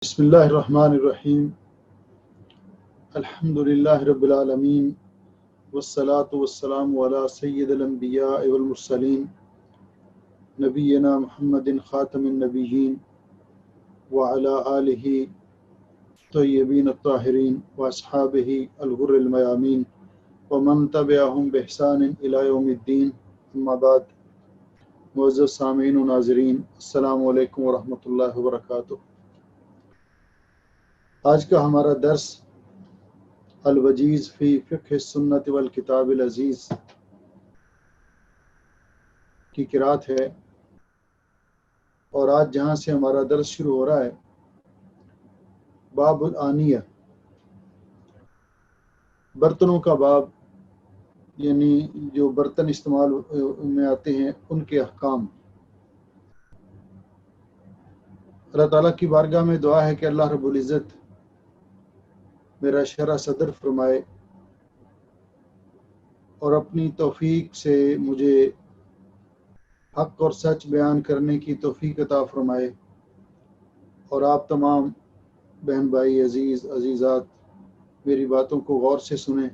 بسم اللہ الرحمن الرحیم الحمد للہ رب العالمین والصلاة والسلام علی سید الانبیاء والمرسلین نبینا محمد خاتم النبیین وعلی آلہ طیبین الطاہرین واصحابہ الغر المیامین ومن تبعہم بإحسان الی یوم الدین. اما بعد، معزز سامعین و ناظرین، السلام علیکم ورحمۃ اللہ وبرکاتہ. آج کا ہمارا درس الوجیز فی فقہ السنت والکتاب العزیز کی قرأت ہے، اور آج جہاں سے ہمارا درس شروع ہو رہا ہے باب الآنیہ، برتنوں کا باب، یعنی جو برتن استعمال میں آتے ہیں ان کے احکام. اللہ تعالیٰ کی بارگاہ میں دعا ہے کہ اللہ رب العزت میرا شرح صدر فرمائے اور اپنی توفیق سے مجھے حق اور سچ بیان کرنے کی توفیق عطا فرمائے، اور آپ تمام بہن بھائی عزیزات میری باتوں کو غور سے سنیں،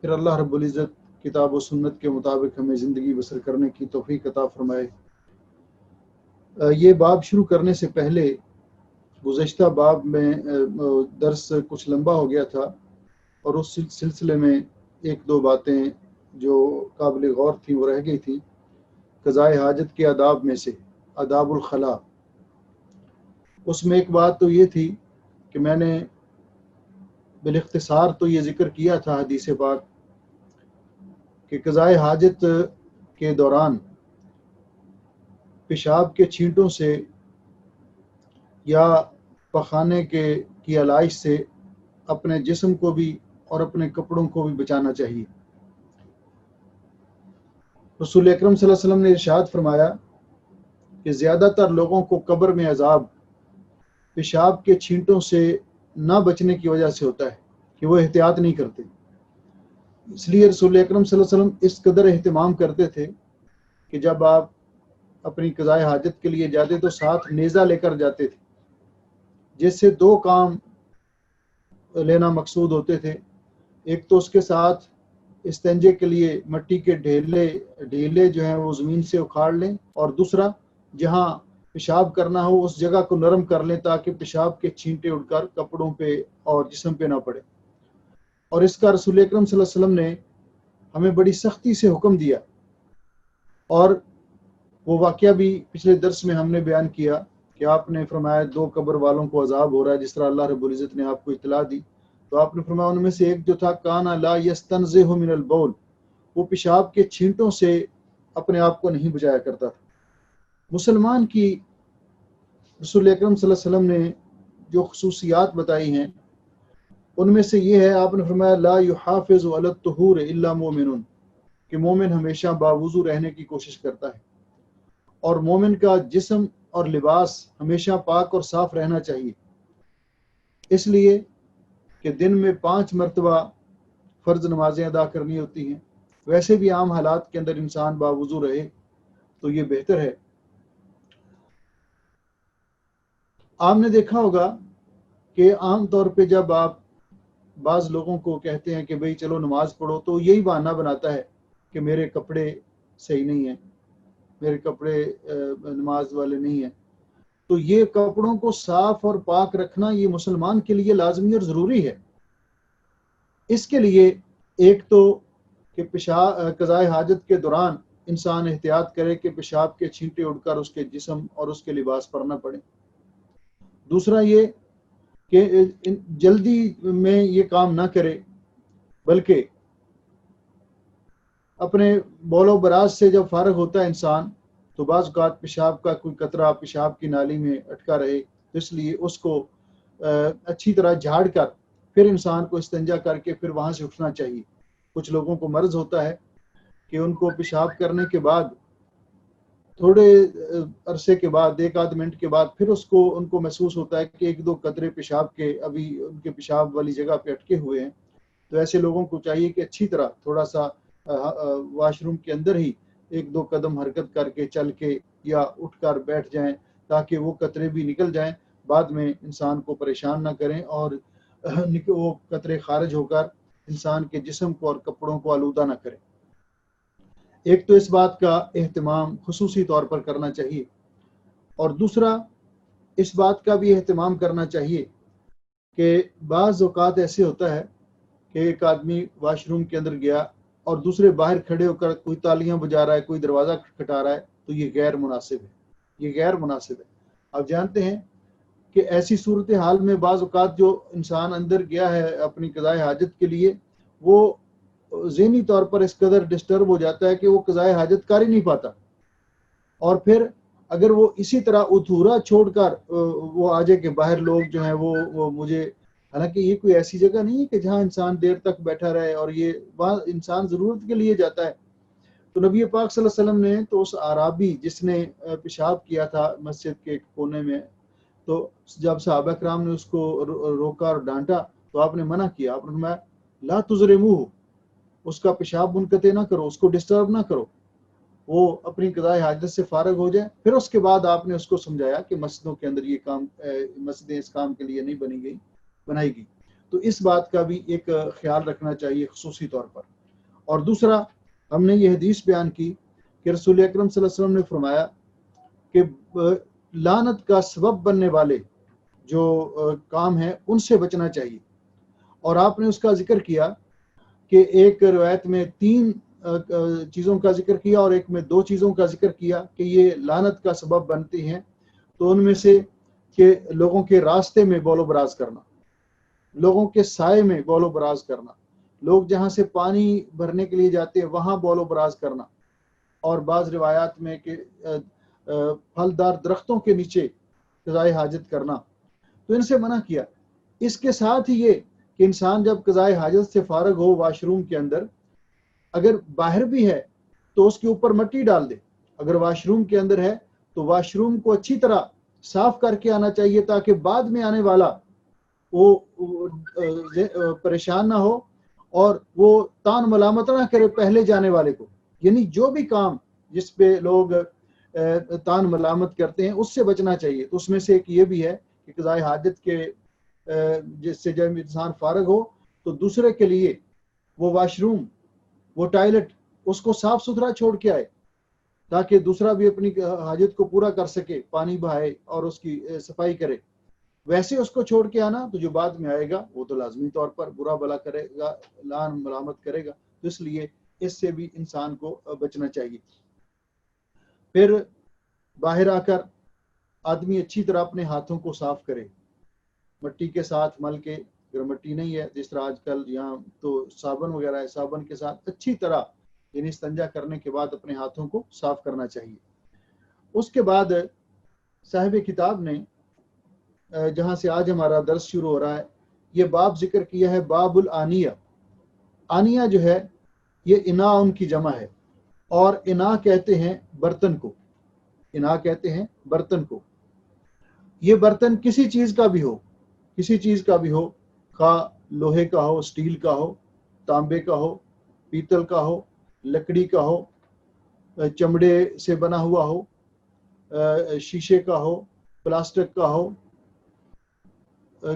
پھر اللہ رب العزت کتاب و سنت کے مطابق ہمیں زندگی بسر کرنے کی توفیق عطا فرمائے. یہ باب شروع کرنے سے پہلے گزشتہ باب میں درس کچھ لمبا ہو گیا تھا، اور اس سلسلے میں ایک دو باتیں جو قابل غور تھیں وہ رہ گئی تھیں. قضائے حاجت کے آداب میں سے آداب الخلا، اس میں ایک بات تو یہ تھی کہ میں نے بالاختصار تو یہ ذکر کیا تھا حدیث پاک کہ قضائے حاجت کے دوران پیشاب کے چھینٹوں سے یا پخانے کی علائش سے اپنے جسم کو بھی اور اپنے کپڑوں کو بھی بچانا چاہیے. رسول اکرم صلی اللہ علیہ وسلم نے ارشاد فرمایا کہ زیادہ تر لوگوں کو قبر میں عذاب پیشاب کے چھینٹوں سے نہ بچنے کی وجہ سے ہوتا ہے کہ وہ احتیاط نہیں کرتے. اس لیے رسول اکرم صلی اللہ علیہ وسلم اس قدر اہتمام کرتے تھے کہ جب آپ اپنی قضائے حاجت کے لیے جاتے تو ساتھ نیزہ لے کر جاتے تھے، جس سے دو کام لینا مقصود ہوتے تھے. ایک تو اس کے ساتھ استنجے کے لیے مٹی کے ڈھیلے جو ہیں وہ زمین سے اکھاڑ لیں، اور دوسرا جہاں پیشاب کرنا ہو اس جگہ کو نرم کر لیں تاکہ پیشاب کے چھینٹے اڑ کر کپڑوں پہ اور جسم پہ نہ پڑے. اور اس کا رسول اکرم صلی اللہ علیہ وسلم نے ہمیں بڑی سختی سے حکم دیا، اور وہ واقعہ بھی پچھلے درس میں ہم نے بیان کیا کہ آپ نے فرمایا دو قبر والوں کو عذاب ہو رہا ہے، جس طرح اللہ رب العزت نے آپ کو اطلاع دی. تو آپ نے فرمایا ان میں سے ایک جو تھا کانا لا یستنزہ من البول، وہ پیشاب کے چھینٹوں سے اپنے آپ کو نہیں بچایا کرتا تھا. مسلمان کی رسول اکرم صلی اللہ علیہ وسلم نے جو خصوصیات بتائی ہیں ان میں سے یہ ہے، آپ نے فرمایا لا یحافظ علی الطہور الا مومن، کہ مومن ہمیشہ باوضو رہنے کی کوشش کرتا ہے، اور مومن کا جسم اور لباس ہمیشہ پاک اور صاف رہنا چاہیے، اس لیے کہ دن میں 5 مرتبہ فرض نمازیں ادا کرنی ہوتی ہیں. ویسے بھی عام حالات کے اندر انسان باوضو رہے تو یہ بہتر ہے. آپ نے دیکھا ہوگا کہ عام طور پہ جب آپ بعض لوگوں کو کہتے ہیں کہ بھئی چلو نماز پڑھو، تو یہی بہانہ بناتا ہے کہ میرے کپڑے صحیح نہیں ہیں، میرے کپڑے نماز والے نہیں ہیں. تو یہ کپڑوں کو صاف اور پاک رکھنا یہ مسلمان کے لیے لازمی اور ضروری ہے. اس کے لیے ایک تو کہ قضائے حاجت کے دوران انسان احتیاط کرے کہ پیشاب کے چھینٹے اڑ کر اس کے جسم اور اس کے لباس پر نہ پڑے. دوسرا یہ کہ جلدی میں یہ کام نہ کرے، بلکہ اپنے بول و براز سے جب فارغ ہوتا ہے انسان تو بعض اوقات پیشاب کا کوئی قطرہ پیشاب کی نالی میں اٹکا رہے، اس لیے اس کو اچھی طرح جھاڑ کر پھر انسان کو استنجا کر کے پھر وہاں سے اٹھنا چاہیے. کچھ لوگوں کو مرض ہوتا ہے کہ ان کو پیشاب کرنے کے بعد تھوڑے عرصے کے بعد 1-8 منٹ کے بعد پھر ان کو محسوس ہوتا ہے کہ 1-2 قطرے پیشاب کے ابھی ان کے پیشاب والی جگہ پہ اٹکے ہوئے ہیں. تو ایسے لوگوں کو چاہیے کہ اچھی طرح تھوڑا سا واش روم کے اندر ہی 1-2 قدم حرکت کر کے چل کے یا اٹھ کر بیٹھ جائیں تاکہ وہ قطرے بھی نکل جائیں بعد میں انسان کو پریشان نہ کریں اور وہ قطرے خارج ہو کر انسان کے جسم کو اور کپڑوں کو آلودہ نہ کریں۔ ایک تو اس بات کا اہتمام خصوصی طور پر کرنا چاہیے، اور دوسرا اس بات کا بھی اہتمام کرنا چاہیے کہ بعض اوقات ایسے ہوتا ہے کہ ایک آدمی واش روم کے اندر گیا اور دوسرے باہر کھڑے ہو کر کوئی تالیاں بجا رہا ہے، کوئی دروازہ کھٹا رہا ہے، تو یہ غیر مناسب ہے، یہ غیر مناسب ہے۔ آپ جانتے ہیں کہ ایسی صورتحال میں بعض اوقات جو انسان اندر گیا ہے اپنی قضاء حاجت کے لیے، وہ ذہنی طور پر اس قدر ڈسٹرب ہو جاتا ہے کہ وہ قضاء حاجت کر ہی نہیں پاتا، اور پھر اگر وہ اسی طرح ادھورا چھوڑ کر وہ آ جائے کہ باہر لوگ جو ہیں وہ مجھے، حالانکہ یہ کوئی ایسی جگہ نہیں ہے کہ جہاں انسان دیر تک بیٹھا رہے، اور یہ وہاں انسان ضرورت کے لیے جاتا ہے۔ تو نبی پاک صلی اللہ علیہ وسلم نے تو اس اعرابی جس نے پیشاب کیا تھا مسجد کے ایک کونے میں، تو جب صحابہ کرام نے اس کو روکا اور ڈانٹا تو آپ نے منع کیا، آپ نے فرمایا لا تزرموہ، اس کا پیشاب منقطع نہ کرو، اس کو ڈسٹرب نہ کرو، وہ اپنی قضاء حاجت سے فارغ ہو جائے۔ پھر اس کے بعد آپ نے اس کو سمجھایا کہ مسجدوں کے اندر یہ کام، مسجدیں اس کام کے لیے نہیں بنائی گئی۔ تو اس بات کا بھی ایک خیال رکھنا چاہیے خصوصی طور پر۔ اور دوسرا، ہم نے یہ حدیث بیان کی کہ رسول اکرم صلی اللہ علیہ وسلم نے فرمایا کہ لعنت کا سبب بننے والے جو کام ہیں ان سے بچنا چاہیے، اور آپ نے اس کا ذکر کیا کہ ایک روایت میں 3 چیزوں کا ذکر کیا اور ایک میں 2 چیزوں کا ذکر کیا کہ یہ لعنت کا سبب بنتی ہیں۔ تو ان میں سے کہ لوگوں کے راستے میں بول و براز کرنا، لوگوں کے سائے میں بول و براز کرنا، لوگ جہاں سے پانی بھرنے کے لیے جاتے ہیں وہاں بول و براز کرنا، اور بعض روایات میں کہ پھلدار درختوں کے نیچے قضاء حاجت کرنا، تو ان سے منع کیا۔ اس کے ساتھ ہی یہ کہ انسان جب قضاء حاجت سے فارغ ہو واش روم کے اندر، اگر باہر بھی ہے تو اس کے اوپر مٹی ڈال دے، اگر واش روم کے اندر ہے تو واش روم کو اچھی طرح صاف کر کے آنا چاہیے تاکہ بعد میں آنے والا وہ پریشان نہ ہو اور وہ تان ملامت نہ کرے پہلے جانے والے کو۔ یعنی جو بھی کام جس پہ لوگ تان ملامت کرتے ہیں اس سے بچنا چاہیے۔ تو اس میں سے ایک یہ بھی ہے کہ قضاء حاجت کے جس سے جب انسان فارغ ہو تو دوسرے کے لیے وہ واش روم، وہ ٹائلٹ، اس کو صاف ستھرا چھوڑ کے آئے تاکہ دوسرا بھی اپنی حاجت کو پورا کر سکے، پانی بہائے اور اس کی صفائی کرے۔ ویسے اس کو چھوڑ کے آنا تو جو بعد میں آئے گا وہ تو لازمی طور پر برا بلا کرے گا، لعن ملامت کرے گا، تو اس لیے اس سے بھی انسان کو بچنا چاہیے۔ پھر باہر آ کر آدمی اچھی طرح اپنے ہاتھوں کو صاف کرے، مٹی کے ساتھ مل کے، اگر مٹی نہیں ہے جس طرح آج کل یہاں تو صابن وغیرہ ہے، صابن کے ساتھ اچھی طرح یعنی استنجا کرنے کے بعد اپنے ہاتھوں کو صاف کرنا چاہیے۔ اس کے بعد صاحب کتاب نے جہاں سے آج ہمارا درس شروع ہو رہا ہے، یہ باب ذکر کیا ہے، باب الانیہ۔ آنیہ جو ہے یہ انا ان کی جمع ہے، اور انا کہتے ہیں برتن کو، انا کہتے ہیں برتن کو۔ یہ برتن کسی چیز کا بھی ہو، کسی چیز کا بھی ہو، خواہ لوہے کا ہو، سٹیل کا ہو، تانبے کا ہو، پیتل کا ہو، لکڑی کا ہو، چمڑے سے بنا ہوا ہو، شیشے کا ہو، پلاسٹک کا ہو،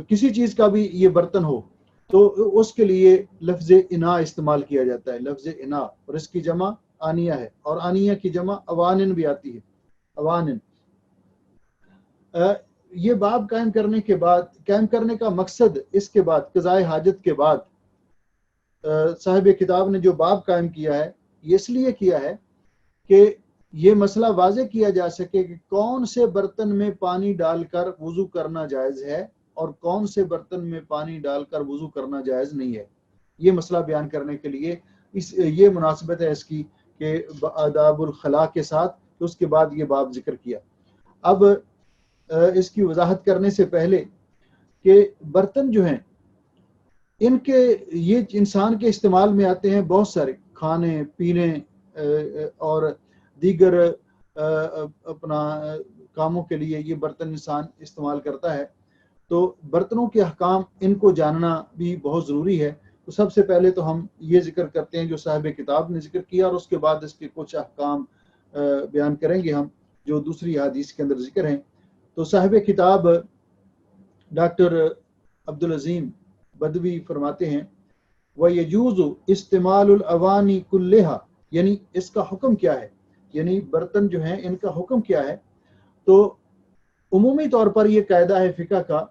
کسی چیز کا بھی یہ برتن ہو تو اس کے لیے لفظ انا استعمال کیا جاتا ہے، لفظ انا، اور اس کی جمع آنیہ ہے، اور آنیہ کی جمع اوانن بھی آتی ہے، اوانن۔ یہ باب قائم کرنے کا مقصد اس کے بعد قضاء حاجت کے بعد صاحب کتاب نے جو باب قائم کیا ہے یہ اس لیے کیا ہے کہ یہ مسئلہ واضح کیا جا سکے کہ کون سے برتن میں پانی ڈال کر وضو کرنا جائز ہے اور کون سے برتن میں پانی ڈال کر وضو کرنا جائز نہیں ہے۔ یہ مسئلہ بیان کرنے کے لیے یہ مناسبت ہے اس کی کہ آداب الخلاء کے ساتھ، تو اس کے بعد یہ باب ذکر کیا۔ اب اس کی وضاحت کرنے سے پہلے کہ برتن جو ہیں ان کے یہ انسان کے استعمال میں آتے ہیں بہت سارے، کھانے پینے اور دیگر اپنا کاموں کے لیے یہ برتن انسان استعمال کرتا ہے۔ تو برتنوں کے احکام ان کو جاننا بھی بہت ضروری ہے۔ تو سب سے پہلے تو ہم یہ ذکر کرتے ہیں جو صاحب کتاب نے ذکر کیا، اور اس کے بعد اس کے کچھ احکام بیان کریں گے ہم جو دوسری حدیث کے اندر ذکر ہیں۔ تو صاحب کتاب ڈاکٹر عبدالعظیم بدوی فرماتے ہیں وَيَجُوزُ استعمال الاوانی کلھا، یعنی اس کا حکم کیا ہے، یعنی برتن جو ہیں ان کا حکم کیا ہے. تو عمومی طور پر یہ قاعدہ ہے فقہ کا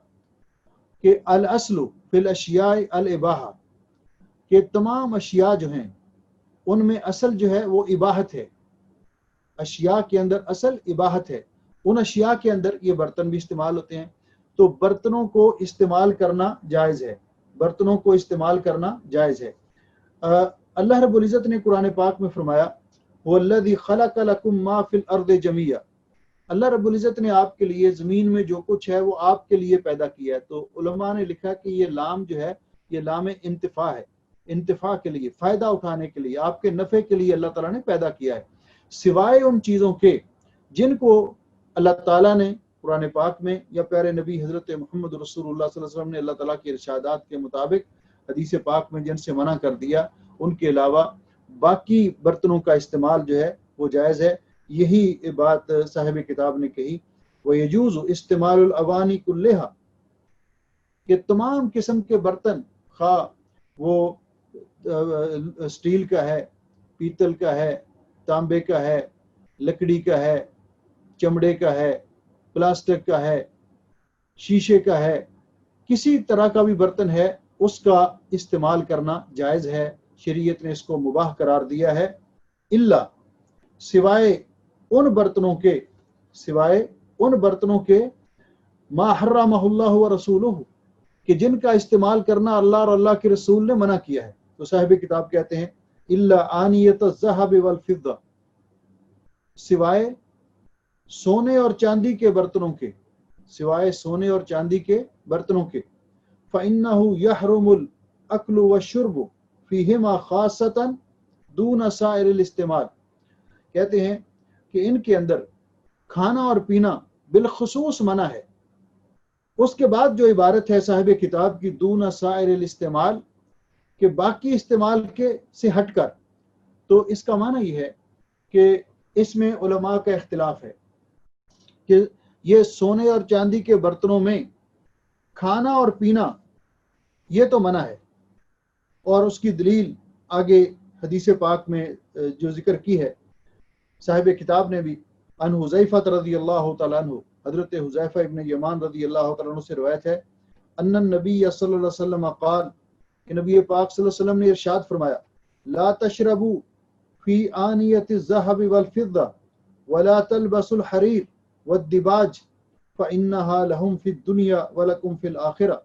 کہ الاصل فی الاشیاء الاباحہ، کہ تمام اشیاء جو ہیں ان میں اصل جو ہے وہ اباحت ہے. اشیاء کے اندر اصل اباحت ہے. ان اشیاء کے اندر یہ برتن بھی استعمال ہوتے ہیں. تو برتنوں کو استعمال کرنا جائز ہے، برتنوں کو استعمال کرنا جائز ہے. اللہ رب العزت نے قرآن پاک میں فرمایا وَالَّذِي خَلَقَ لَكُم مَّا فِي الْأَرْضِ جَمِيعًا، اللہ رب العزت نے آپ کے لیے زمین میں جو کچھ ہے وہ آپ کے لیے پیدا کیا ہے. تو علماء نے لکھا کہ یہ لام جو ہے یہ لام انتفاع ہے، انتفاع کے لیے، فائدہ اٹھانے کے لیے، آپ کے نفع کے لیے اللہ تعالیٰ نے پیدا کیا ہے، سوائے ان چیزوں کے جن کو اللہ تعالیٰ نے قرآن پاک میں یا پیارے نبی حضرت محمد رسول اللہ صلی اللہ علیہ وسلم نے اللہ تعالیٰ کے ارشادات کے مطابق حدیث پاک میں جن سے منع کر دیا، ان کے علاوہ باقی برتنوں کا استعمال جو ہے وہ جائز ہے. یہی بات صاحب کتاب نے کہی وَيَجُوزُ استعمال الاوانی کلھا، کہ تمام قسم کے برتن، خواہ وہ اسٹیل کا ہے، پیتل کا ہے، تانبے کا ہے، لکڑی کا ہے، چمڑے کا ہے، پلاسٹک کا ہے، شیشے کا ہے، کسی طرح کا بھی برتن ہے اس کا استعمال کرنا جائز ہے. شریعت نے اس کو مباح قرار دیا ہے، الا سوائے ان برتنوں کے ما حرمہ اللہ و رسولہ، کہ جن کا استعمال کرنا اللہ اور اللہ کے رسول نے منع کیا ہے. تو صاحب کتاب کہتے ہیں الا آنیۃ الذھب والفضہ، سوائے سونے اور چاندی کے برتنوں کے، سوائے سونے اور چاندی کے برتنوں کے. فإنہ یحرم الاکل والشرب فیہما خاصۃ دون سائر الاستعمال، کہتے ہیں کہ ان کے اندر کھانا اور پینا بالخصوص منع ہے. اس کے بعد جو عبارت ہے صاحب کتاب کی دون سائر الاستعمال، کہ باقی استعمال کے سے ہٹ کر، تو اس کا معنی یہ ہے کہ اس میں علماء کا اختلاف ہے کہ یہ سونے اور چاندی کے برتنوں میں کھانا اور پینا یہ تو منع ہے، اور اس کی دلیل آگے حدیث پاک میں جو ذکر کی ہے صاحب کتاب نے بھی، عن حذیفہ رضی اللہ تعالیٰ عنہ، حضرت حذیفہ ابن یمان رضی اللہ تعالیٰ عنہ سے روایت ہے ان النبی صلی اللہ علیہ وسلم قال، کہ نبی پاک صلی اللہ علیہ وسلم نے ارشاد فرمایا لا تشربوا فی آنیۃ الذھب والفضہ ولا تلبسوا الحریر والدباج فإنها لهم فی الدنیا ولکم فی الآخرہ.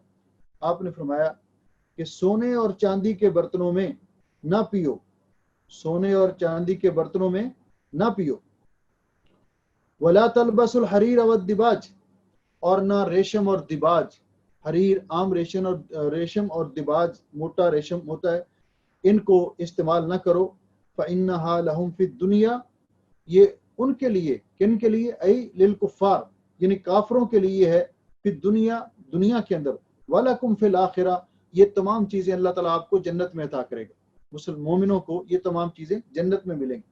آپ نے فرمایا کہ سونے اور چاندی کے برتنوں میں نہ پیو، سونے اور چاندی کے برتنوں میں نہ پیو. ولا تلبسوا الحریر والدباج، اور نہ ریشم اور دباج، حریر عام ریشم اور دباج موٹا ریشم ہوتا ہے، ان کو استعمال نہ کرو. فإنها لهم فی الدنیا، یہ ان کے لیے، کن کے لیے؟ ای للکفار، یعنی کافروں کے لیے ہے، فی الدنیا، دنیا کے اندر، ولکم فی الآخرہ، یہ تمام چیزیں اللہ تعالیٰ آپ کو جنت میں عطا کرے گا، مسلم مومنوں کو یہ تمام چیزیں جنت میں ملیں گی.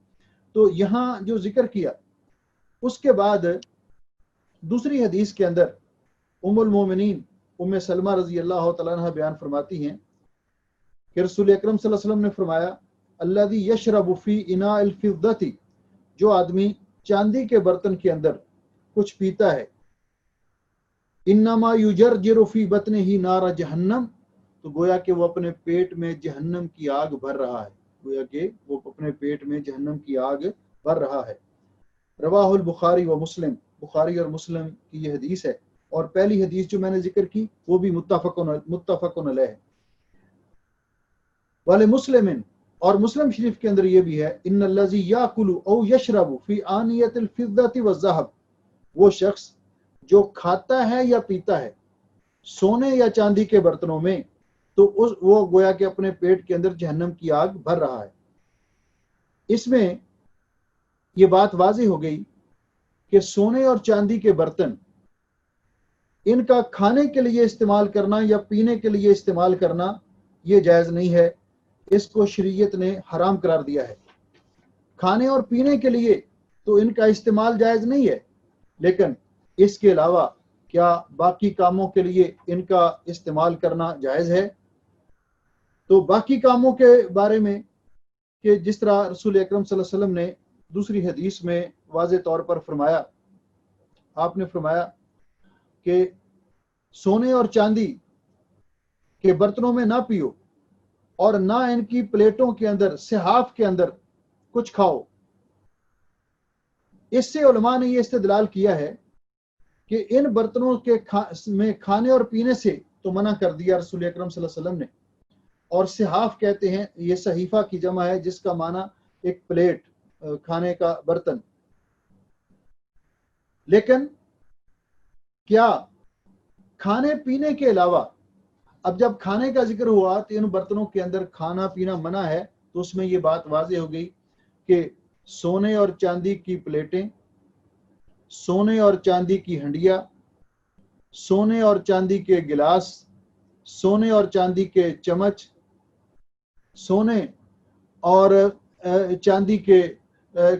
تو یہاں جو ذکر کیا، اس کے بعد دوسری حدیث کے اندر ام المومنین ام سلمہ رضی اللہ تعالیٰ عنہ بیان فرماتی ہیں کہ رسول اکرم صلی اللہ علیہ وسلم نے فرمایا الذی یشرب فی اناء الفضۃ، جو آدمی چاندی کے برتن کے اندر کچھ پیتا ہے، انما یجرجر فی بطنہ نار جہنم، تو گویا کہ وہ اپنے پیٹ میں جہنم کی آگ بھر رہا ہے، گویا کہ وہ اپنے پیٹ میں جہنم کی آگ بھر رہا ہے. رواہ البخاری و مسلم، بخاری اور مسلم کی یہ حدیث ہے، اور پہلی حدیث جو میں نے ذکر کی وہ بھی متفق علیہ ہے. والے مسلم، اور مسلم شریف کے اندر یہ بھی ہے ان الذی یاکل او یشرب فی آنیۃ الفضۃ والذھب، وہ شخص جو کھاتا ہے یا پیتا ہے سونے یا چاندی کے برتنوں میں، تو وہ گویا کہ اپنے پیٹ کے اندر جہنم کی آگ بھر رہا ہے. اس میں یہ بات واضح ہو گئی کہ سونے اور چاندی کے برتن، ان کا کھانے کے لیے استعمال کرنا یا پینے کے لیے استعمال کرنا یہ جائز نہیں ہے، اس کو شریعت نے حرام قرار دیا ہے. کھانے اور پینے کے لیے تو ان کا استعمال جائز نہیں ہے، لیکن اس کے علاوہ کیا باقی کاموں کے لیے ان کا استعمال کرنا جائز ہے؟ تو باقی کاموں کے بارے میں کہ جس طرح رسول اکرم صلی اللہ علیہ وسلم نے دوسری حدیث میں واضح طور پر فرمایا، آپ نے فرمایا کہ سونے اور چاندی کے برتنوں میں نہ پیو اور نہ ان کی پلیٹوں کے اندر، صحاف کے اندر کچھ کھاؤ۔ اس سے علماء نے یہ استدلال کیا ہے کہ ان برتنوں کے میں کھانے اور پینے سے تو منع کر دیا رسول اکرم صلی اللہ علیہ وسلم نے، اور صحاف کہتے ہیں، یہ صحیفہ کی جمع ہے جس کا معنی ایک پلیٹ، کھانے کا برتن۔ لیکن کیا کھانے پینے کے علاوہ، اب جب کھانے کا ذکر ہوا تو ان برتنوں کے اندر کھانا پینا منع ہے، تو اس میں یہ بات واضح ہو گئی کہ سونے اور چاندی کی پلیٹیں، سونے اور چاندی کی ہنڈیاں، سونے اور چاندی کے گلاس، سونے اور چاندی کے چمچ، سونے اور چاندی کے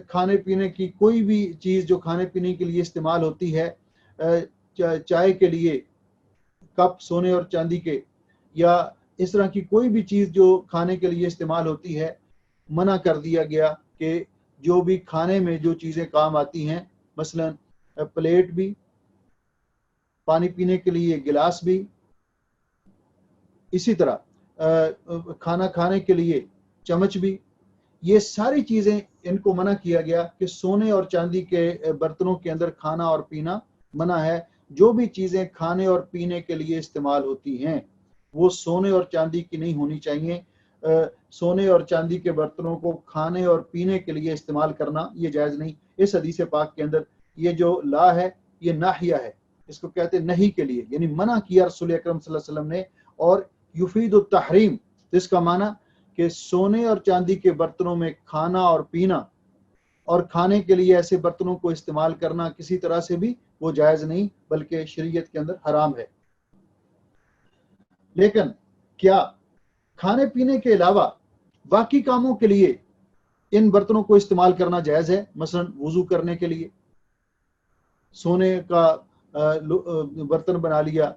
کھانے پینے کی کوئی بھی چیز جو کھانے پینے کے لیے استعمال ہوتی ہے، چائے کے لیے کپ سونے اور چاندی کے، یا اس طرح کی کوئی بھی چیز جو کھانے کے لیے استعمال ہوتی ہے، منع کر دیا گیا کہ جو بھی کھانے میں جو چیزیں کام آتی ہیں، مثلا پلیٹ بھی، پانی پینے کے لیے گلاس بھی، اسی طرح کھانا کھانے کے لیے چمچ بھی، یہ ساری چیزیں ان کو منع کیا گیا کہ سونے اور چاندی کے برتنوں کے اندر کھانا اور پینا منع ہے۔ جو بھی چیزیں کھانے اور پینے کے لیے استعمال ہوتی ہیں وہ سونے اور چاندی کی نہیں ہونی چاہیے۔ سونے اور چاندی کے برتنوں کو کھانے اور پینے کے لیے استعمال کرنا یہ جائز نہیں۔ اس حدیث پاک کے اندر یہ جو لا ہے یہ ناہیہ ہے، اس کو کہتے ہیں نہیں کے لیے، یعنی منع کیا رسول اکرم صلی اللہ علیہ وسلم نے، اور یفید التحریم، اس کا معنی کہ سونے اور چاندی کے برتنوں میں کھانا اور پینا اور کھانے کے لیے ایسے برتنوں کو استعمال کرنا کسی طرح سے بھی وہ جائز نہیں، بلکہ شریعت کے اندر حرام ہے۔ لیکن کیا کھانے پینے کے علاوہ باقی کاموں کے لیے ان برتنوں کو استعمال کرنا جائز ہے؟ مثلا وضو کرنے کے لیے سونے کا برتن بنا لیا،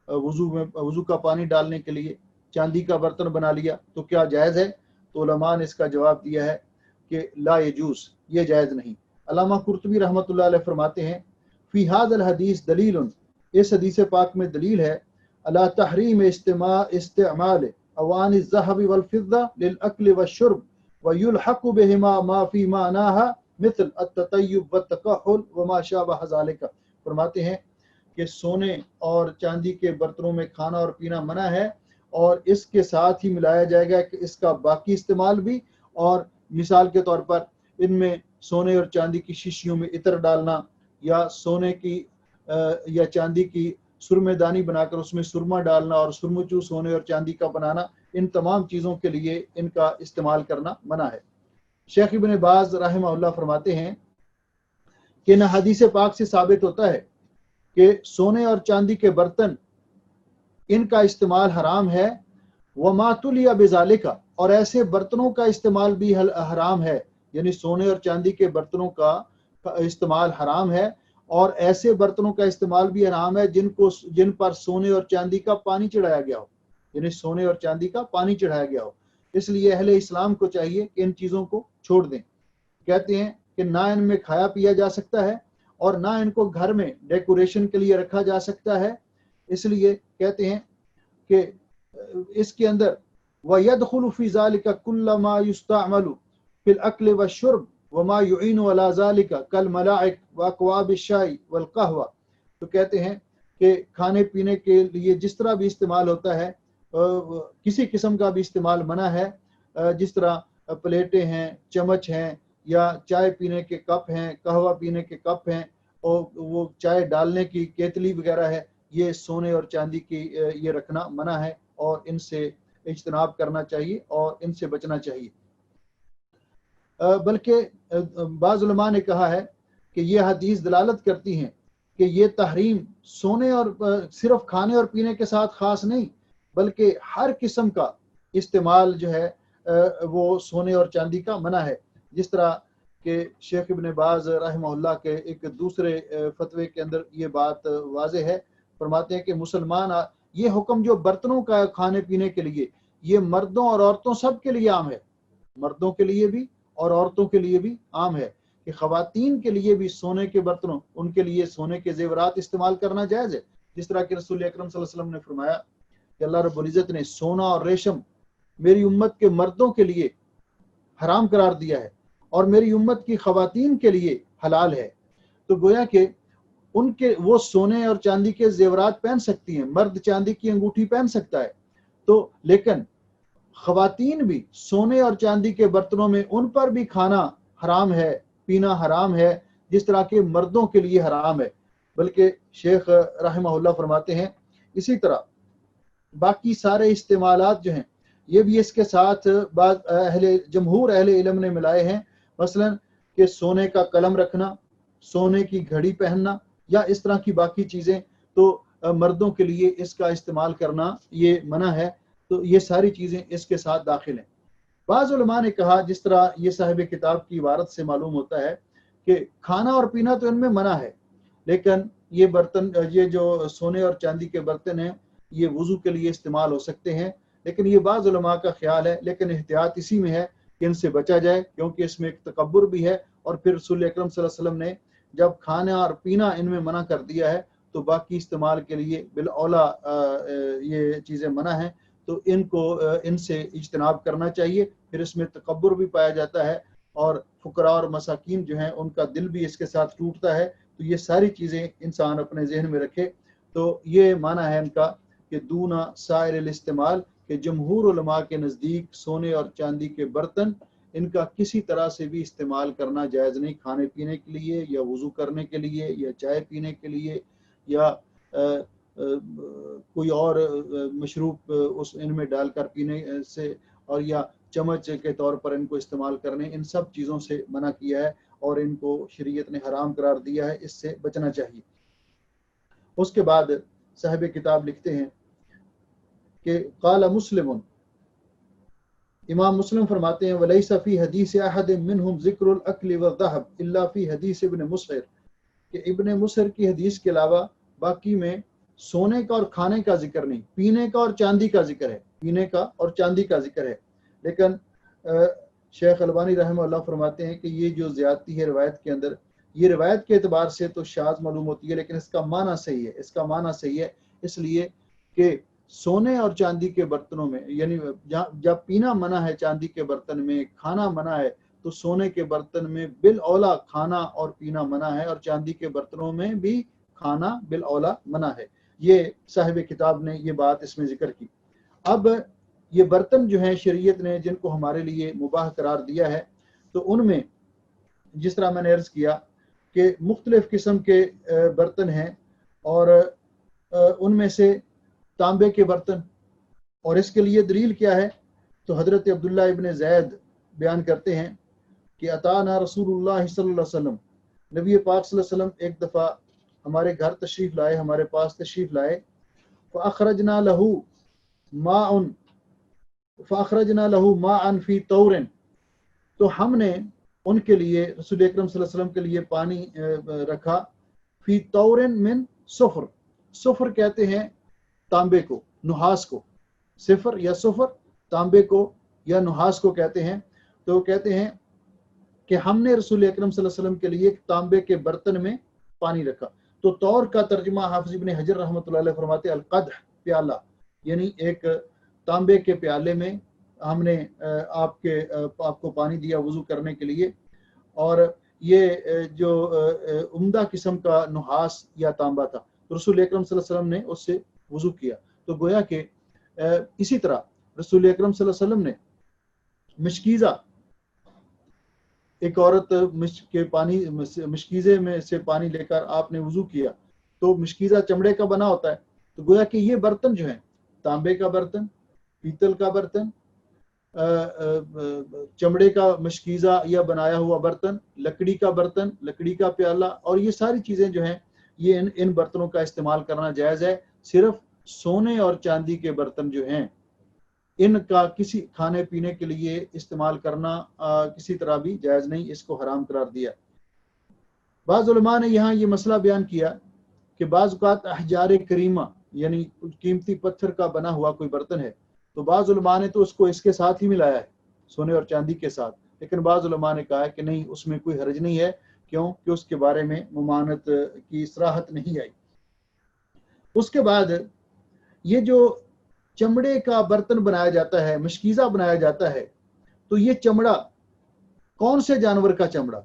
وضو کا پانی ڈالنے کے لیے چاندی کا برتن بنا لیا، تو کیا جائز ہے؟ تو علماء نے اس کا جواب دیا ہے کہ لا یجوز، یہ جائز نہیں۔ علامہ قرطبی رحمۃ اللہ علیہ فرماتے ہیں فی ھذا الحدیث دلیل، اس حدیث پاک میں دلیل ہے علی تحریم استعمال اوانی الذهب والفضة للأكل والشرب ويلحق بهما ما في معناها مثل التطيب والتكحل وما شابه ذلك۔ فرماتے ہیں کہ سونے اور چاندی کے برتنوں میں کھانا اور پینا منع ہے، اور اس کے ساتھ ہی ملایا جائے گا کہ اس کا باقی استعمال بھی، اور مثال کے طور پر ان میں سونے اور چاندی کی شیشیوں میں عطر ڈالنا، یا سونے کی یا چاندی کی سرمے دانی بنا کر اس میں سرما ڈالنا اور سرمچو سونے اور چاندی کا بنانا، ان تمام چیزوں کے لیے ان کا استعمال کرنا منع ہے۔ شیخ ابن باز رحمہ اللہ فرماتے ہیں کہ ان حدیث پاک سے ثابت ہوتا ہے کہ سونے اور چاندی کے برتن ان کا استعمال حرام ہے، وما تُلِیَ بِذَالِکَ، اور ایسے برتنوں کا استعمال بھی حرام ہے، یعنی سونے اور چاندی کے برتنوں کا استعمال حرام ہے، اور ایسے برتنوں کا استعمال بھی حرام ہے جن پر سونے اور چاندی کا پانی چڑھایا گیا ہو، یعنی سونے اور چاندی کا پانی چڑھایا گیا ہو۔ اس لیے اہل اسلام کو چاہیے کہ ان چیزوں کو چھوڑ دیں۔ کہتے ہیں کہ نہ ان میں کھایا پیا جا سکتا ہے، اور نہ ان کو گھر میں ڈیکوریشن کے لیے رکھا جا سکتا ہے، اس لیے کہتے ہیں کہ اس کے اندر وَيَدْخُلُ فِي ذَلِكَ كُلَّ مَا يُسْتَعْمَلُ فِي الْأَكْلِ وَالشُّرْبِ وَمَا يُعِينُ عَلَى ذَلِكَ كَالْمَلَاعِقِ وَأَكْوَابِ الشَّاءِ وَالْقَهْوَةِ۔ تو کہتے ہیں کہ کھانے پینے کے لیے جس طرح بھی استعمال ہوتا ہے، کسی قسم کا بھی استعمال منع ہے، جس طرح پلیٹیں ہیں، چمچ ہیں، یا چائے پینے کے کپ ہیں، قہوہ پینے کے کپ ہیں، اور وہ چائے ڈالنے کی کیتلی وغیرہ ہے، یہ سونے اور چاندی کی یہ رکھنا منع ہے، اور ان سے اجتناب کرنا چاہیے اور ان سے بچنا چاہیے۔ بلکہ بعض علماء نے کہا ہے کہ یہ حدیث دلالت کرتی ہیں کہ یہ تحریم سونے اور صرف کھانے اور پینے کے ساتھ خاص نہیں، بلکہ ہر قسم کا استعمال جو ہے وہ سونے اور چاندی کا منع ہے۔ جس طرح کہ شیخ ابن باز رحمہ اللہ کے ایک دوسرے فتوے کے اندر یہ بات واضح ہے. فرماتے ہیں کہ مسلمان یہ حکم جو برتنوں کا کھانے پینے کے لیے، یہ مردوں اور عورتوں سب کے لیے عام ہے، مردوں کے لیے بھی اور عورتوں کے لیے بھی عام ہے کہ خواتین کے لیے بھی سونے کے برتنوں، ان کے لیے سونے کے زیورات استعمال کرنا جائز ہے. جس طرح کہ رسول اکرم صلی اللہ علیہ وسلم نے فرمایا کہ اللہ رب العزت نے سونا اور ریشم میری امت کے مردوں کے لیے حرام قرار دیا ہے اور میری امت کی خواتین کے لیے حلال ہے. تو گویا کہ ان کے وہ سونے اور چاندی کے زیورات پہن سکتی ہیں، مرد چاندی کی انگوٹھی پہن سکتا ہے، تو لیکن خواتین بھی سونے اور چاندی کے برتنوں میں ان پر بھی کھانا حرام ہے، پینا حرام ہے، جس طرح کے مردوں کے لیے حرام ہے. بلکہ شیخ رحمہ اللہ فرماتے ہیں اسی طرح باقی سارے استعمالات جو ہیں یہ بھی اس کے ساتھ بعض جمہور اہل علم نے ملائے ہیں. مثلا کہ سونے کا قلم رکھنا، سونے کی گھڑی پہننا یا اس طرح کی باقی چیزیں، تو مردوں کے لیے اس کا استعمال کرنا یہ منع ہے. تو یہ ساری چیزیں اس کے ساتھ داخل ہیں. بعض علماء نے کہا، جس طرح یہ صاحب کتاب کی عبارت سے معلوم ہوتا ہے، کہ کھانا اور پینا تو ان میں منع ہے، لیکن یہ برتن، یہ جو سونے اور چاندی کے برتن ہیں، یہ وضو کے لیے استعمال ہو سکتے ہیں. لیکن یہ بعض علماء کا خیال ہے، لیکن احتیاط اسی میں ہے کہ ان سے بچا جائے، کیونکہ اس میں ایک تکبر بھی ہے. اور پھر رسول اکرم صلی اللہ علیہ وسلم نے جب کھانا اور پینا ان میں منع کر دیا ہے تو باقی استعمال کے لیے بالاولا یہ چیزیں منع ہیں. تو ان سے اجتناب کرنا چاہیے. پھر اس میں تکبر بھی پایا جاتا ہے اور فقراء اور مساکین جو ہیں ان کا دل بھی اس کے ساتھ ٹوٹتا ہے. تو یہ ساری چیزیں انسان اپنے ذہن میں رکھے. تو یہ معنی ہے ان کا کہ دونا سائر الاستعمال، کہ جمہور علماء کے نزدیک سونے اور چاندی کے برتن ان کا کسی طرح سے بھی استعمال کرنا جائز نہیں، کھانے پینے کے لیے یا وضو کرنے کے لیے یا چائے پینے کے لیے یا کوئی اور مشروب ان میں ڈال کر پینے سے، اور یا چمچ کے طور پر ان کو استعمال کرنے، ان سب چیزوں سے منع کیا ہے اور ان کو شریعت نے حرام قرار دیا ہے. اس سے بچنا چاہیے. اس کے بعد صاحب کتاب لکھتے ہیں کہ قال مسلم، امام مسلم فرماتے ہیں ولیس فی حدیث احد منہم ذکر الاکل والذہب الا فی حدیث ابن مسعر، کہ ابن مسعر کی حدیث کے علاوہ باقی میں سونے کا اور کھانے کا ذکر نہیں، پینے کا اور چاندی کا ذکر ہے، پینے کا اور چاندی کا ذکر ہے. لیکن شیخ البانی رحمہ اللہ فرماتے ہیں کہ یہ جو زیادتی ہے روایت کے اندر، یہ روایت کے اعتبار سے تو شاذ معلوم ہوتی ہے، لیکن اس کا معنی صحیح ہے. اس کا معنی صحیح ہے اس لیے کہ سونے اور چاندی کے برتنوں میں، یعنی جب پینا منع ہے چاندی کے برتن میں، کھانا منع ہے، تو سونے کے برتن میں بالاولا کھانا اور پینا منع ہے، اور چاندی کے برتنوں میں بھی کھانا بالاولا منع ہے. یہ صاحب کتاب نے یہ بات اس میں ذکر کی. اب یہ برتن جو ہیں شریعت نے جن کو ہمارے لیے مباح قرار دیا ہے، تو ان میں جس طرح میں نے عرض کیا کہ مختلف قسم کے برتن ہیں، اور ان میں سے تانبے کے برتن. اور اس کے لیے دلیل کیا ہے؟ تو حضرت عبداللہ ابن زید بیان کرتے ہیں کہ اتانا رسول اللہ صلی اللہ علیہ وسلم، نبی پاک صلی اللہ علیہ وسلم ایک دفعہ ہمارے گھر تشریف لائے، ہمارے پاس تشریف لائے. فاخرجنا له ماء فی طور، تو ہم نے ان کے لیے، رسول اکرم صلی اللہ علیہ وسلم کے لیے پانی رکھا. فی طور من صفر، صفر کہتے ہیں تانبے کو، نحاس کو، صفر یا صفر تانبے کو یا نحاس کو کہتے ہیں. تو کہتے ہیں کہ ہم نے رسول اکرم صلی اللہ علیہ وسلم کے لیے ایک تانبے کے برتن میں پانی رکھا. تو طور کا ترجمہ حافظ ابن حجر رحمۃ اللہ علیہ فرماتے القدح، پیالہ، یعنی ایک تانبے کے پیالے میں ہم نے آپ کو پانی دیا وضو کرنے کے لیے. اور یہ جو عمدہ قسم کا نحاس یا تانبا تھا، رسول اکرم صلی اللہ علیہ وسلم نے اس سے وضو کیا. تو گویا کہ اسی طرح رسول اکرم صلی اللہ علیہ وسلم نے مشکیزہ، ایک عورت کے پانی مشکیزے میں سے پانی لے کر آپ نے وضو کیا، تو مشکیزہ چمڑے کا بنا ہوتا ہے. تو گویا کہ یہ برتن جو ہیں، تانبے کا برتن، پیتل کا برتن، چمڑے کا مشکیزہ یا بنایا ہوا برتن، لکڑی کا برتن، لکڑی کا پیالہ، اور یہ ساری چیزیں جو ہیں یہ ان برتنوں کا استعمال کرنا جائز ہے. صرف سونے اور چاندی کے برتن جو ہیں ان کا کسی کھانے پینے کے لیے استعمال کرنا کسی طرح بھی جائز نہیں، اس کو حرام قرار دیا۔ بعض علماء نے یہاں یہ مسئلہ بیان کیا کہ بعض اوقات احجار کریمہ یعنی قیمتی پتھر کا بنا ہوا کوئی برتن ہے، تو بعض علماء نے تو اس کو اس کے ساتھ ہی ملایا ہے، سونے اور چاندی کے ساتھ، لیکن بعض علماء نے کہا ہے کہ نہیں، اس میں کوئی حرج نہیں ہے، کیوں کہ اس کے بارے میں ممانعت کی صراحت نہیں آئی۔ اس کے بعد یہ جو چمڑے کا برتن بنایا جاتا ہے، مشکیزہ بنایا جاتا ہے، تو یہ چمڑا کون سے جانور کا چمڑا؟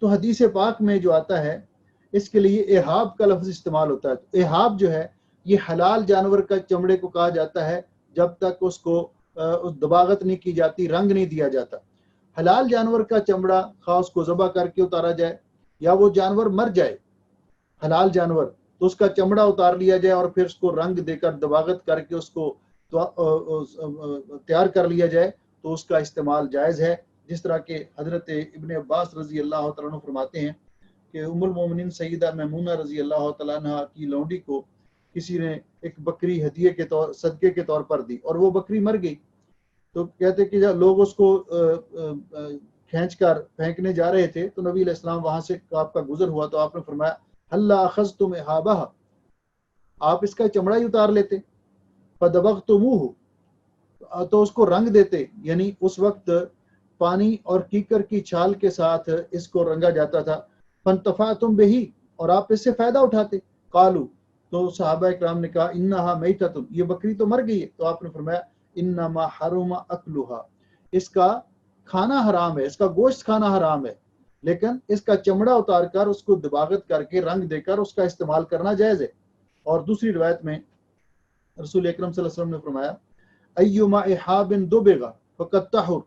تو حدیث پاک میں جو آتا ہے اس کے لیے احاب کا لفظ استعمال ہوتا ہے۔ تو احاب جو ہے یہ حلال جانور کا چمڑے کو کہا جاتا ہے جب تک اس کو دباغت نہیں کی جاتی، رنگ نہیں دیا جاتا۔ حلال جانور کا چمڑا خواہ اس کو ذبح کر کے اتارا جائے یا وہ جانور مر جائے حلال جانور، تو اس کا چمڑا اتار لیا جائے اور پھر اس کو رنگ دے کر دباغت کر کے اس کو تیار کر لیا جائے تو اس کا استعمال جائز ہے۔ جس طرح کہ حضرت ابن عباس رضی اللہ تعالیٰ عنہ فرماتے ہیں کہ ام المومنین سیدہ میمونہ رضی اللہ تعالیٰ عنہ کی لونڈی کو کسی نے ایک بکری ہدیے کے طور صدقے کے طور پر دی اور وہ بکری مر گئی، تو کہتے کہ جب لوگ اس کو کھینچ کر پھینکنے جا رہے تھے تو نبی علیہ السلام وہاں سے آپ کا گزر ہوا تو آپ نے فرمایا ہلا اخذتم احابہ، آپ اس کا چمڑا ہی اتار لیتے، فدبغتموہ، تو اس کو رنگ دیتے، یعنی اس وقت پانی اور کیکر کی چھال کے ساتھ اس کو رنگا جاتا تھا، فانتفعتم بہی، اور آپ اس سے فائدہ اٹھاتے۔ قالو، تو صحابہ اکرام نے کہا انہا میتۃ، یہ بکری تو مر گئی ہے، تو آپ نے فرمایا انما حرم اکلھا، اس کا کھانا حرام ہے، اس کا گوشت کھانا حرام ہے، لیکن اس کا چمڑا اتار کر اس کو دباغت کر کے رنگ دے کر اس کا استعمال کرنا جائز ہے۔ اور دوسری روایت میں رسول اکرم صلی اللہ علیہ وسلم نے فرمایا ایما احاب دبغ فقد طہر،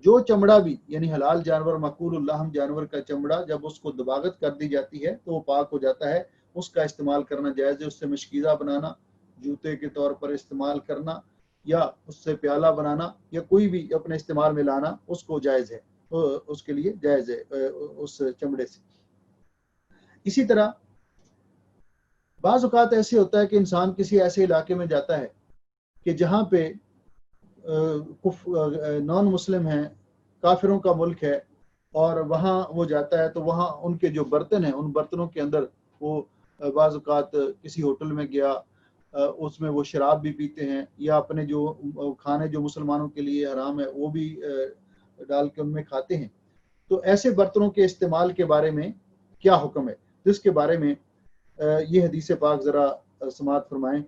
جو چمڑا بھی یعنی حلال جانور مقول اللحم جانور کا چمڑا جب اس کو دباغت کر دی جاتی ہے تو وہ پاک ہو جاتا ہے، اس کا استعمال کرنا جائز ہے۔ اس سے مشکیزہ بنانا، جوتے کے طور پر استعمال کرنا یا اس سے پیالہ بنانا یا کوئی بھی اپنے استعمال میں لانا اس کو جائز ہے، اس کے لیے جائز ہے اس چمڑے سے۔ اسی طرح بعض اوقات ایسے ہوتا ہے کہ انسان کسی ایسے علاقے میں جاتا ہے کہ جہاں پہ نان مسلم ہیں، کافروں کا ملک ہے، اور وہاں وہ جاتا ہے تو وہاں ان کے جو برتن ہیں ان برتنوں کے اندر وہ بعض اوقات کسی ہوٹل میں گیا، اس میں وہ شراب بھی پیتے ہیں یا اپنے جو کھانے جو مسلمانوں کے لیے حرام ہے وہ بھی ڈال کے ان میں کھاتے ہیں۔ تو ایسے برتنوں کے استعمال کے بارے میں کیا حکم ہے، جس کے بارے میں یہ حدیث پاک ذرا سماعت فرمائیں۔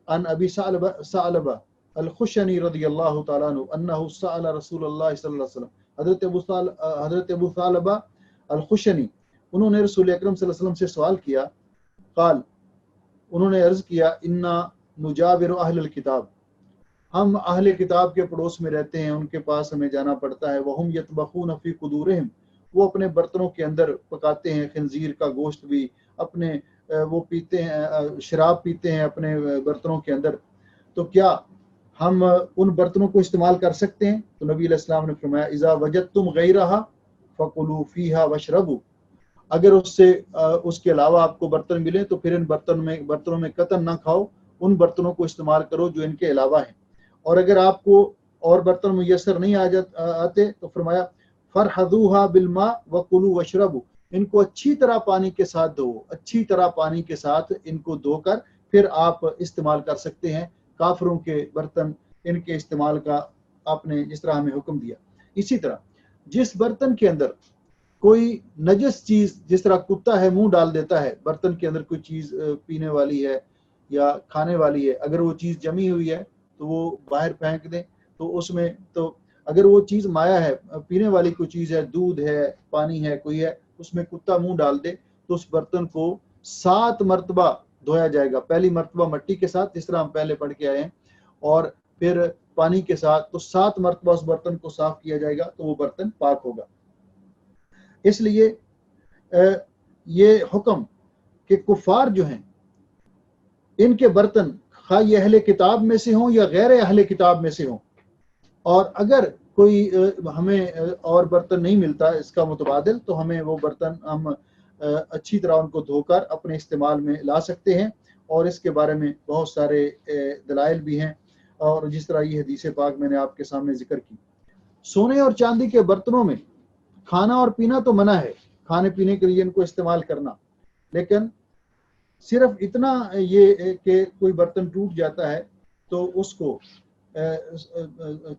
ان ابی ثعلبہ الخشنی رضی اللہ تعالیٰ عنہ انہ سأل رسول اللہ صلی اللہ علیہ وسلم، حضرت ابو ثعلبہ الخشنی انہوں نے رسول اکرم صلی اللہ علیہ وسلم سے سوال کیا، قال، انہوں نے عرض کیا انا نجاور اہل الکتاب، ہم اہل کتاب کے پڑوس میں رہتے ہیں، ان کے پاس ہمیں جانا پڑتا ہے، وہم یطبخون فی قدورہم، وہ اپنے برتنوں کے اندر پکاتے ہیں خنزیر کا گوشت بھی، اپنے وہ پیتے ہیں، شراب پیتے ہیں اپنے برتنوں کے اندر، تو کیا ہم ان برتنوں کو استعمال کر سکتے ہیں؟ تو نبی علیہ السلام نے فرمایا اذا وجدتم غیرہا فکلوا فیہا واشربوا، اگر اس کے علاوہ آپ کو برتن ملے تو پھر ان برتنوں میں قطعا نہ کھاؤ، ان برتنوں کو استعمال کرو جو ان کے علاوہ ہیں، اور اگر آپ کو اور برتن میسر نہیں آتے تو فرمایا فرحضوها بالماء وکلوا واشربوا، ان کو اچھی طرح پانی کے ساتھ دھو، اچھی طرح پانی کے ساتھ ان کو دھو کر پھر آپ استعمال کر سکتے ہیں۔ کافروں کے برتن ان کے استعمال کا آپ نے جس طرح ہمیں حکم دیا۔ اسی طرح جس برتن کے اندر کوئی نجس چیز، جس طرح کتا ہے منہ ڈال دیتا ہے برتن کے اندر، کوئی چیز پینے والی ہے یا کھانے والی ہے، اگر وہ چیز جمی ہوئی ہے تو وہ باہر پھینک دیں، تو اس میں تو اگر وہ چیز مایا ہے، پینے والی کوئی چیز ہے، دودھ ہے، پانی ہے، کوئی ہے، اس میں کتا منہ ڈال دے تو اس برتن کو 7 مرتبہ دھویا جائے گا، پہلی مرتبہ مٹی کے ساتھ جس طرح ہم پہلے پڑھ کے آئے ہیں، اور پھر پانی کے ساتھ، تو 7 مرتبہ اس برتن کو صاف کیا جائے گا تو وہ برتن پاک ہوگا۔ اس لیے یہ حکم کہ کفار جو ہیں ان کے برتن خواہ یہ اہل کتاب میں سے ہوں یا غیر اہل کتاب میں سے ہوں، اور اگر کوئی ہمیں اور برتن نہیں ملتا اس کا متبادل تو ہمیں وہ برتن ہم اچھی طرح ان کو دھو کر اپنے استعمال میں لا سکتے ہیں، اور اس کے بارے میں بہت سارے دلائل بھی ہیں۔ اور جس طرح یہ حدیث پاک میں نے آپ کے سامنے ذکر کی. سونے اور چاندی کے برتنوں میں کھانا اور پینا تو منع ہے، کھانے پینے کے لیے ان کو استعمال کرنا، لیکن صرف اتنا یہ کہ کوئی برتن ٹوٹ جاتا ہے تو اس کو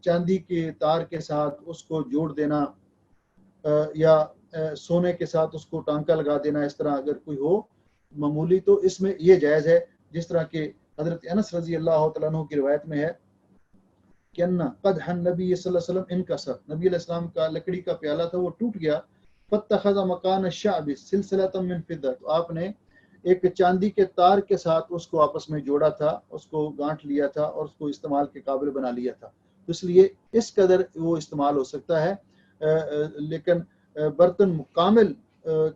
چاندی کے تار کے ساتھ اس کو جوڑ دینا یا سونے کے ساتھ اس کو ٹانکا لگا دینا، اس طرح اگر کوئی ہو معمولی تو اس میں یہ جائز ہے. جس طرح کہ حضرت انس رضی اللہ تعالیٰ عنہ کی روایت میں ہے کہ قدح النبی صلی اللہ علیہ وسلم انکسر، نبی علیہ السلام کا لکڑی کا پیالہ تھا وہ ٹوٹ گیا، فاتخذ مکان الشعب سلسلۃ من فضہ، تو آپ نے ایک چاندی کے تار کے ساتھ اس کو آپس میں جوڑا تھا، اس کو گانٹھ لیا تھا اور اس کو استعمال کے قابل بنا لیا تھا. اس لیے اس قدر وہ استعمال ہو سکتا ہے، لیکن برتن مکمل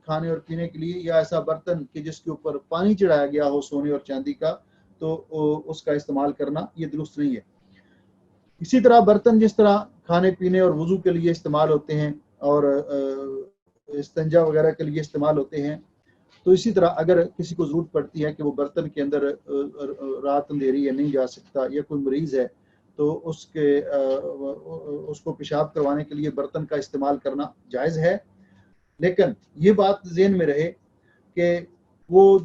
کھانے اور پینے کے لیے یا ایسا برتن کہ جس کے اوپر پانی چڑھایا گیا ہو سونے اور چاندی کا، تو اس کا استعمال کرنا یہ درست نہیں ہے. اسی طرح برتن جس طرح کھانے پینے اور وضو کے لیے استعمال ہوتے ہیں اور استنجا وغیرہ کے لیے استعمال ہوتے ہیں، تو اسی طرح اگر کسی کو ضرورت پڑتی ہے کہ وہ برتن کے اندر رات اندھیری ہے نہیں جا سکتا یا کوئی مریض ہے تو اس کو پیشاب کروانے کے لیے برتن کا استعمال کرنا جائز ہے. لیکن یہ بات ذہن میں رہے کہ وہ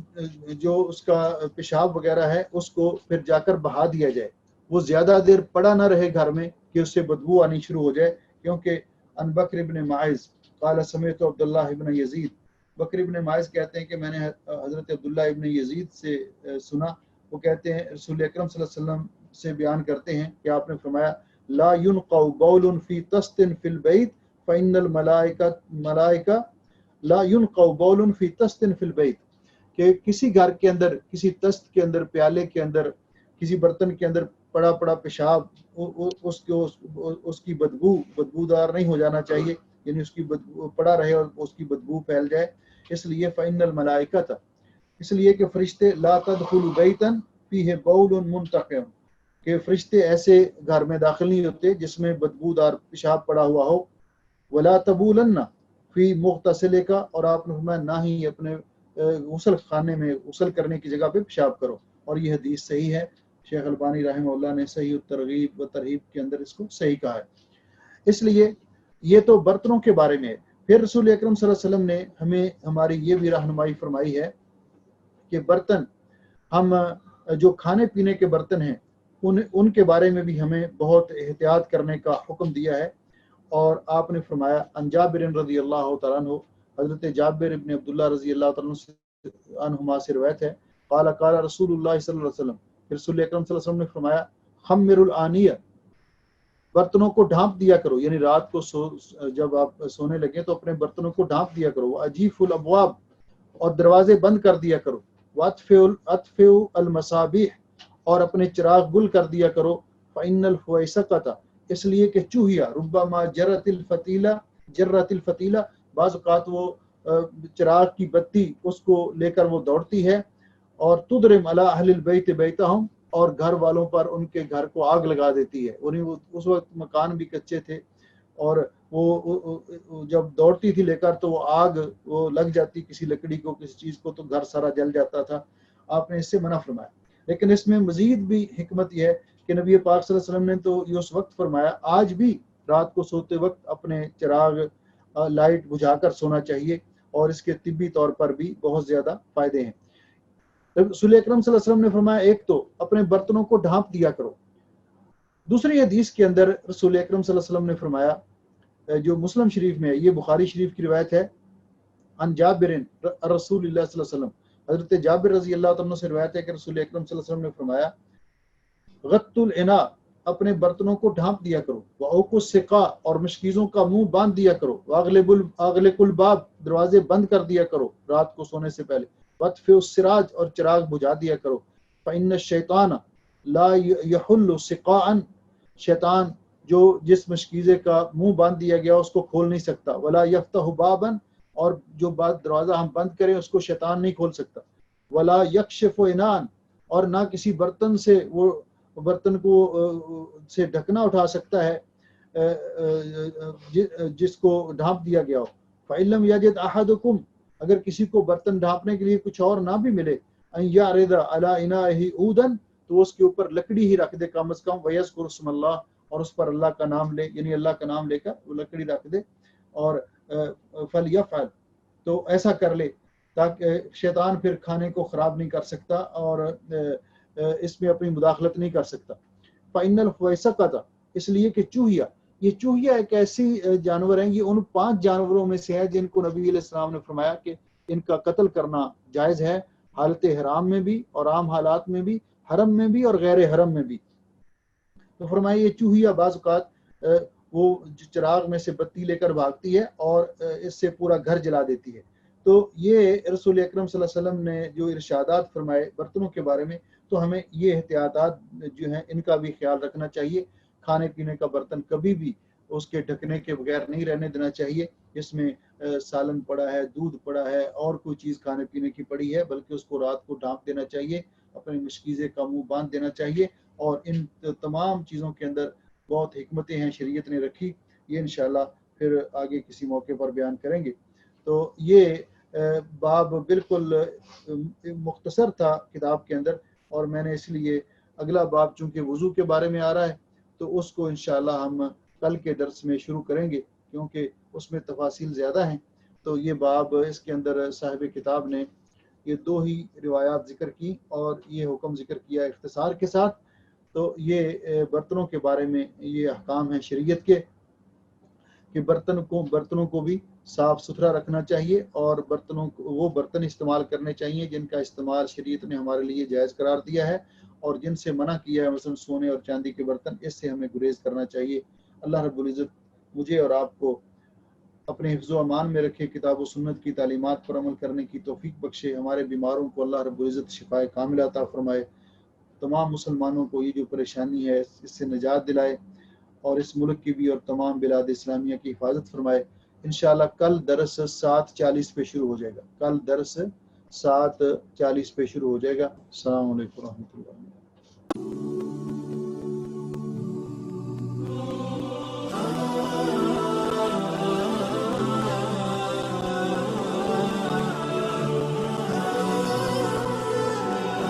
جو اس کا پیشاب وغیرہ ہے اس کو پھر جا کر بہا دیا جائے، وہ زیادہ دیر پڑا نہ رہے گھر میں کہ اس سے بدبو آنی شروع ہو جائے. کیونکہ ان بکر ابن معاذ قال سمعت عبداللہ ابن یزید، بکر ابن معاذ کہتے ہیں کہ میں نے حضرت عبداللہ ابن یزید سے سنا، وہ کہتے ہیں رسول اکرم صلی اللہ علیہ وسلم سے بیان کرتے ہیں کہ آپ نے فرمایا لا ينقع بول في طست في البيت فإن الملائکہ لا ينقع بول في طست في البيت، کہ کسی گھر کے اندر، کسی طست کے اندر، پیالے کے اندر، کسی برتن کے اندر پڑا پڑا پیشاب اس کی بدبودار نہیں ہو جانا چاہیے، یعنی اس کی بدبو پڑا رہے اور اس کی بدبو پھیل جائے. اس لیے فإن الملائکۃ، اس لیے کہ فرشتے لا تدخلوا بیتا فیہ بول منتقع، کہ فرشتے ایسے گھر میں داخل نہیں ہوتے جس میں بدبودار پیشاب پڑا ہوا ہو. ولا تبولن فی مغتسلک، اور آپ نے فرمایا نہ ہی اپنے غسل خانے میں غسل کرنے کی جگہ پہ پیشاب کرو. اور یہ حدیث صحیح ہے، شیخ البانی رحمہ اللہ نے صحیح الترغیب و ترہیب کے اندر اس کو صحیح کہا ہے. اس لیے یہ تو برتنوں کے بارے میں ہے. پھر رسول اکرم صلی اللہ علیہ وسلم نے ہمیں ہماری یہ بھی رہنمائی فرمائی ہے کہ برتن ہم جو کھانے پینے کے برتن ہیں ان کے بارے میں بھی ہمیں بہت احتیاط کرنے کا حکم دیا ہے. اور آپ نے فرمایا ان جابر رضی اللہ تعالیٰ عنہ، حضرت جابر ابن عبداللہ رضی اللہ تعالیٰ عنہما سے روایت ہے، قال قال رسول اللہ صلی اللہ علیہ وسلم، رسول اکرم صلی اللہ علیہ وسلم نے فرمایا خمر الآنیہ، برتنوں کو ڈھانپ دیا کرو، یعنی رات کو جب آپ سونے لگے تو اپنے برتنوں کو ڈھانپ دیا کرو. اجیف الابواب، اور دروازے بند کر دیا کرو. واطفئوا المصابیح، اور اپنے چراغ گل کر دیا کرو. فإن الفویسقۃ، اس لیے کہ چوہیا ربما جرت الفتیلہ، بعض اوقات وہ چراغ کی بتی اس کو لے کر وہ دوڑتی ہے. اور تضرم علی اہل البیت بیتہم، اور گھر والوں پر ان کے گھر کو آگ لگا دیتی ہے. اس وقت مکان بھی کچے تھے اور وہ جب دوڑتی تھی لے کر تو وہ آگ وہ لگ جاتی کسی لکڑی کو، کسی چیز کو، تو گھر سارا جل جاتا تھا. آپ نے اس سے منع فرمایا. لیکن اس میں مزید بھی حکمت یہ ہے کہ نبی پاک صلی اللہ علیہ وسلم نے تو یہ اس وقت فرمایا، آج بھی رات کو سوتے وقت اپنے چراغ لائٹ بجھا کر سونا چاہیے، اور اس کے طبی طور پر بھی بہت زیادہ فائدے ہیں. رسول اکرم صلی اللہ علیہ وسلم نے فرمایا ایک تو اپنے برتنوں کو ڈھانپ دیا کرو. دوسری حدیث کے اندر رسول اکرم صلی اللہ علیہ وسلم نے فرمایا، جو مسلم شریف میں ہے، یہ بخاری شریف کی روایت ہے، عن جابر رسول اللہ صلی اللہ علیہ وسلم، حضرت جابر رضی اللہ عنہ سے روایت ہے کہ رسول اکرم صلی اللہ علیہ وسلم نے فرمایا غط الاناء، اپنے برتنوں کو ڈھانپ دیا کرو. وأوقوا السقاء، اور مشکیزوں کا منہ باندھ دیا کرو. واغلقوا الباب، دروازے بند کر دیا کرو رات کو سونے سے پہلے. واطفئوا السراج، اور چراغ بجھا دیا کرو. فإن الشیطان لا يحل سقاء، شیطان جس مشکیزے کا منہ باندھ دیا گیا اس کو کھول نہیں سکتا. ولا یفتح بابا، اور جو بات دروازہ ہم بند کریں اس کو شیطان نہیں کھول سکتا. ولا یکشف انان، اور نہ کسی برتن سے وہ برتن کو سے ڈھکنا اٹھا سکتا ہے جس کو ڈھانپ دیا گیا ہو. فإن لم یجد احدکم، اگر کسی کو برتن ڈھانپنے کے لیے کچھ اور نہ بھی ملے، ان یعرض علی انائہ عودا تو اس کے اوپر لکڑی ہی رکھ دے کم از کم، وَيَذْكُرُ اسْمَ اللَّهِ، اور اس پر اللہ کا نام لے، یعنی اللہ کا نام لے کر وہ لکڑی رکھ دے، اور فَلْيَفْعَلْ، تو ایسا کر لے تاکہ شیطان پھر کھانے کو خراب نہیں کر سکتا اور اس میں اپنی مداخلت نہیں کر سکتا۔ فَإِنَّ الْخُوَيْسَقَةَ، اس لیے کہ چوہیا، یہ چوہیا ایک ایسی جانور ہیں، یہ ان 5 جانوروں میں سے ہے جن کو نبی علیہ السلام نے فرمایا کہ ان کا قتل کرنا جائز ہے، حالت حرام میں بھی اور عام حالات میں بھی، حرم میں بھی اور غیر حرم میں بھی۔ تو فرمایا یہ چوہیا بعض اوقات وہ چراغ میں سے بتی لے کر بھاگتی ہے اور اس سے پورا گھر جلا دیتی ہے۔ تو یہ رسول اکرم صلی اللہ علیہ وسلم نے جو ارشادات فرمائے برتنوں کے بارے میں، تو ہمیں یہ احتیاطات جو ہیں ان کا بھی خیال رکھنا چاہیے۔ کھانے پینے کا برتن کبھی بھی اس کے ڈھکنے کے بغیر نہیں رہنے دینا چاہیے، اس میں سالن پڑا ہے، دودھ پڑا ہے اور کوئی چیز کھانے پینے کی پڑی ہے، بلکہ اس کو رات کو ڈھانپ دینا چاہیے، اپنے مشکیزے کا منہ باندھ دینا چاہیے۔ اور ان تمام چیزوں کے اندر بہت حکمتیں ہیں شریعت نے رکھی، یہ انشاءاللہ پھر آگے کسی موقع پر بیان کریں گے۔ تو یہ باب بالکل مختصر تھا کتاب کے اندر، اور میں نے اس لیے اگلا باب چونکہ وضو کے بارے میں آ رہا ہے تو اس کو انشاءاللہ ہم کل کے درس میں شروع کریں گے، کیونکہ اس میں تفاصیل زیادہ ہیں۔ تو یہ باب اس کے اندر صاحب کتاب نے یہ 2 ہی روایات ذکر کی اور یہ حکم ذکر کیا اختصار کے ساتھ۔ تو یہ برتنوں کے بارے میں یہ احکام ہیں شریعت کے کہ برتنوں کو بھی صاف ستھرا رکھنا چاہیے، اور وہ برتن استعمال کرنے چاہیے جن کا استعمال شریعت نے ہمارے لیے جائز قرار دیا ہے، اور جن سے منع کیا ہے مثلا سونے اور چاندی کے برتن، اس سے ہمیں گریز کرنا چاہیے۔ اللہ رب العزت مجھے اور آپ کو اپنے حفظ و امان میں رکھے، کتاب و سنت کی تعلیمات پر عمل کرنے کی توفیق بخشے، ہمارے بیماروں کو اللہ رب العزت شفاء کاملہ عطا فرمائے، تمام مسلمانوں کو یہ جو پریشانی ہے اس سے نجات دلائے، اور اس ملک کی بھی اور تمام بلاد اسلامیہ کی حفاظت فرمائے۔ انشاءاللہ کل درس 7:40 پہ شروع ہو جائے گا، کل درس 7:40 پہ شروع ہو جائے گا۔ السلام علیکم ورحمۃ اللہ۔